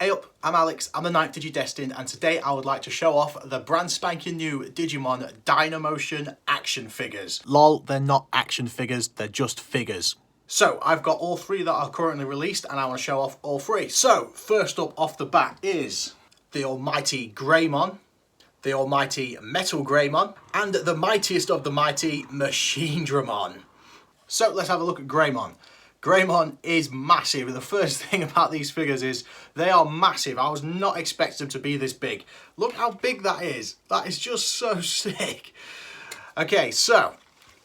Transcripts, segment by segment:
Hey up, I'm Alex, I'm the 9th Digidestined, and today I would like to show off the brand spanking new Digimon Dynamotion action figures. Lol, they're not action figures, they're just figures. So, I've got all three that are currently released, and I want to show off all three. So, first up off the bat is the almighty Greymon, the almighty MetalGreymon, and the mightiest of the mighty Machinedramon. So, let's have a look at Greymon. Greymon is massive. The first thing about these figures is they are massive. I was not expecting them to be this big. Look how big that is. That is just so sick. Okay, so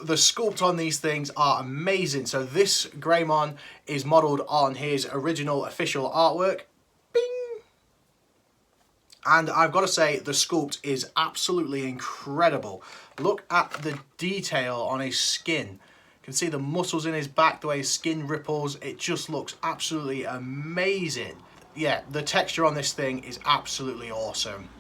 the sculpt on these things are amazing. So this Greymon is modelled on his original official artwork. Bing! And I've got to say, the sculpt is absolutely incredible. Look at the detail on his skin. You can see the muscles in his back, the way his skin ripples. It just looks absolutely amazing. Yeah, the texture on this thing is absolutely awesome.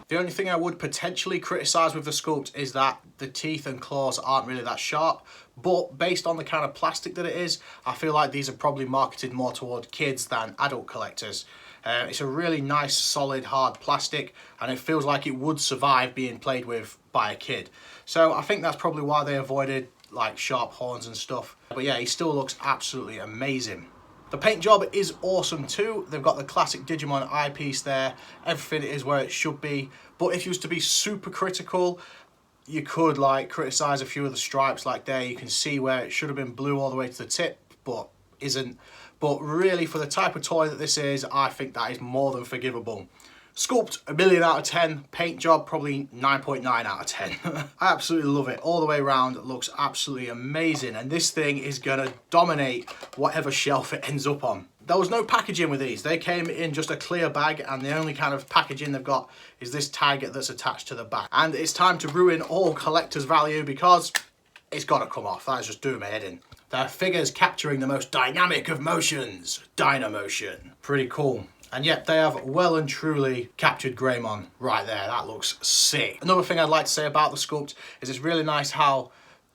The only thing I would potentially criticise with the sculpt is that the teeth and claws aren't really that sharp, but based on the kind of plastic that it is, I feel like these are probably marketed more toward kids than adult collectors. It's a really nice, solid, hard plastic, and it feels like it would survive being played with by a kid. So I think that's probably why they avoided like sharp horns and stuff. But yeah, he still looks absolutely amazing. The paint job is awesome too. They've got the classic Digimon eyepiece there. Everything is where it should be. But if you was to be super critical, you could like criticize a few of the stripes. Like there, you can see where it should have been blue all the way to the tip, but isn't. But really, for the type of toy that this is, I think that is more than forgivable. Sculpt, 1,000,000 out of 10. Paint job, probably 9.9 out of 10. I absolutely love it. All the way around, it looks absolutely amazing. And this thing is going to dominate whatever shelf it ends up on. There was no packaging with these. They came in just a clear bag, and the only kind of packaging they've got is this tag that's attached to the back. And it's time to ruin all collector's value because it's got to come off. That is just doing my head in. They're figures capturing the most dynamic of motions. Dynamotion. Pretty cool. And yet they have well and truly captured Greymon right there. That looks sick. Another thing I'd like to say about the sculpt is it's really nice how,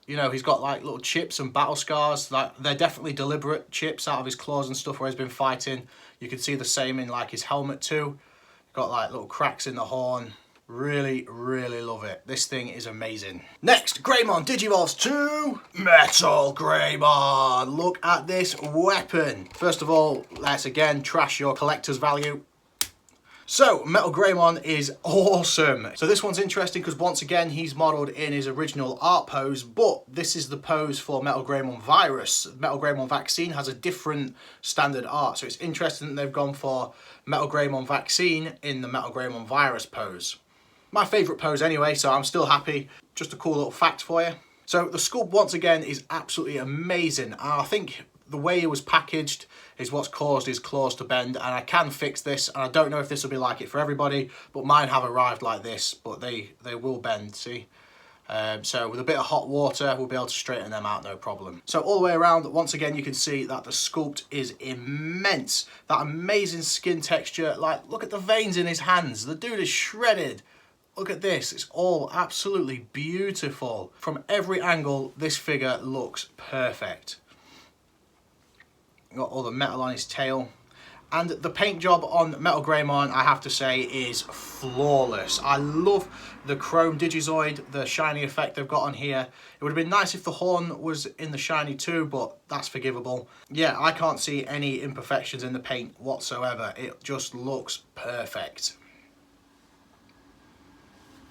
you know, he's got like little chips and battle scars. Like they're definitely deliberate chips out of his claws and stuff where he's been fighting. You can see the same in like his helmet too. Got like little cracks in the horn. Really, really love it. This thing is amazing. Next, Greymon Digivolves to MetalGreymon. Look at this weapon. First of all, let's again trash your collector's value. So, MetalGreymon is awesome. So this one's interesting because once again, he's modelled in his original art pose, but this is the pose for MetalGreymon Virus. MetalGreymon Vaccine has a different standard art. So it's interesting that they've gone for MetalGreymon Vaccine in the MetalGreymon Virus pose. My favourite pose anyway, so I'm still happy. Just a cool little fact for you. So the sculpt once again is absolutely amazing. And I think the way it was packaged is what's caused his claws to bend, and I can fix this, and I don't know if this will be like it for everybody, but mine have arrived like this, but they will bend, see? So with a bit of hot water, we'll be able to straighten them out, no problem. So all the way around, once again, you can see that the sculpt is immense. That amazing skin texture, like look at the veins in his hands. The dude is shredded. Look at this, it's all absolutely beautiful. From every angle, this figure looks perfect. Got all the metal on his tail. And the paint job on MetalGreymon, I have to say, is flawless. I love the chrome Digizoid, the shiny effect they've got on here. It would have been nice if the horn was in the shiny too, but that's forgivable. Yeah, I can't see any imperfections in the paint whatsoever. It just looks perfect.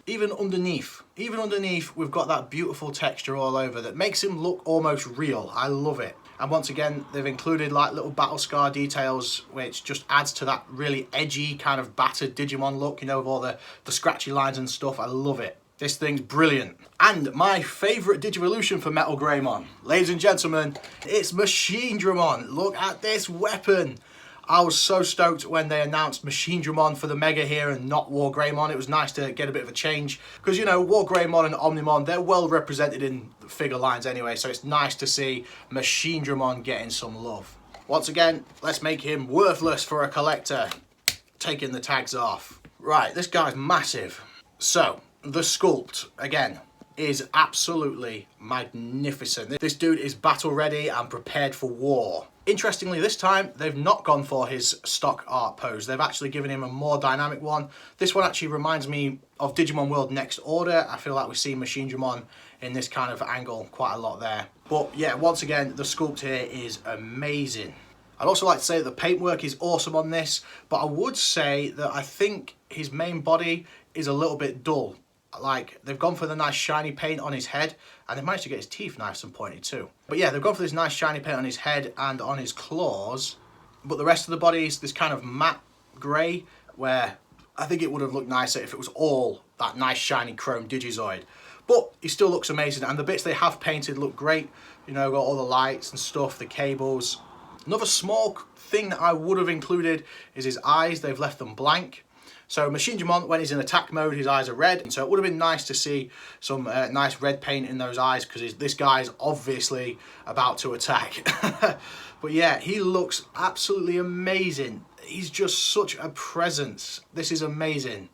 Even underneath, we've got that beautiful texture all over that makes him look almost real. I love it. And once again, they've included like little battle scar details, which just adds to that really edgy kind of battered Digimon look, you know, with all the scratchy lines and stuff. I love it. This thing's brilliant. And my favourite Digivolution for MetalGreymon, ladies and gentlemen, it's Machinedramon. Look at this weapon. I was so stoked when they announced Machinedramon for the Mega here and not WarGreymon. It was nice to get a bit of a change because, you know, WarGreymon and Omnimon, they're well represented in the figure lines anyway, so it's nice to see Machinedramon getting some love. Once again, let's make him worthless for a collector. Taking the tags off. Right, this guy's massive. So, the sculpt, again, is absolutely magnificent. This dude is battle ready and prepared for war. Interestingly, this time they've not gone for his stock art pose. They've actually given him a more dynamic one. This one actually reminds me of Digimon World Next Order. I feel like we see Machinedramon in this kind of angle quite a lot there. But yeah, once again, the sculpt here is amazing. I'd also like to say that the paintwork is awesome on this, but I would say that I think his main body is a little bit dull. Like, they've gone for the nice shiny paint on his head, and they've managed to get his teeth nice and pointy too. But yeah, they've gone for this nice shiny paint on his head and on his claws, but the rest of the body is this kind of matte grey, where I think it would have looked nicer if it was all that nice shiny chrome Digizoid. But he still looks amazing, and the bits they have painted look great. You know, got all the lights and stuff, the cables. Another small thing that I would have included is his eyes. They've left them blank. So Machinedramon, when he's in attack mode, his eyes are red. And so it would have been nice to see some nice red paint in those eyes, because this guy's obviously about to attack. But yeah, he looks absolutely amazing. He's just such a presence. This is amazing.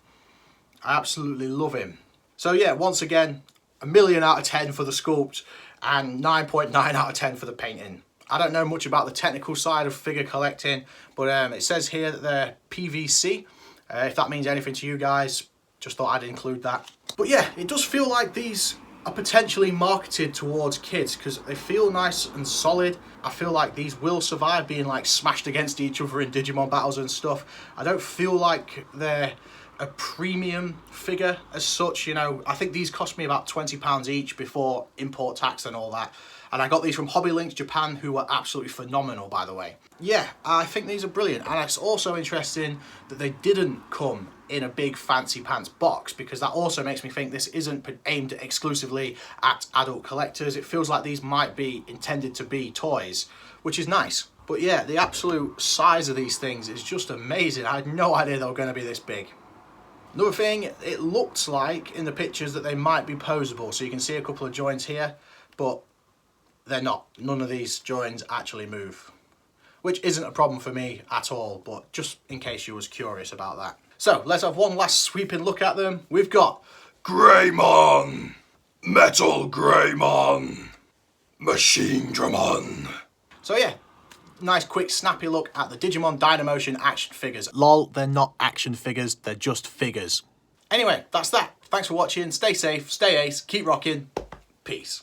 I absolutely love him. So yeah, once again, 1,000,000 out of 10 for the sculpt and 9.9 out of 10 for the painting. I don't know much about the technical side of figure collecting, but it says here that they're PVC. If that means anything to you guys, just thought I'd include that. But yeah, it does feel like these are potentially marketed towards kids, because they feel nice and solid. I feel like these will survive being like smashed against each other in Digimon battles and stuff. I don't feel like they're a premium figure as such, you know. I think these cost me about £20 each before import tax and all that. And I got these from HobbyLinkJapan, who were absolutely phenomenal, by the way. Yeah, I think these are brilliant. And it's also interesting that they didn't come in a big fancy pants box, because that also makes me think this isn't aimed exclusively at adult collectors. It feels like these might be intended to be toys, which is nice. But yeah, the absolute size of these things is just amazing. I had no idea they were going to be this big. Another thing, it looks like in the pictures that they might be posable. So you can see a couple of joints here, but they're not. None of these joins actually move, which isn't a problem for me at all, but just in case you was curious about that. So let's have one last sweeping look at them. We've got Greymon, MetalGreymon, Machinedramon. So yeah, nice quick snappy look at the Digimon Dynamotion action figures. Lol, they're not action figures, they're just figures. Anyway, that's that. Thanks for watching, stay safe, stay ace, keep rocking, peace.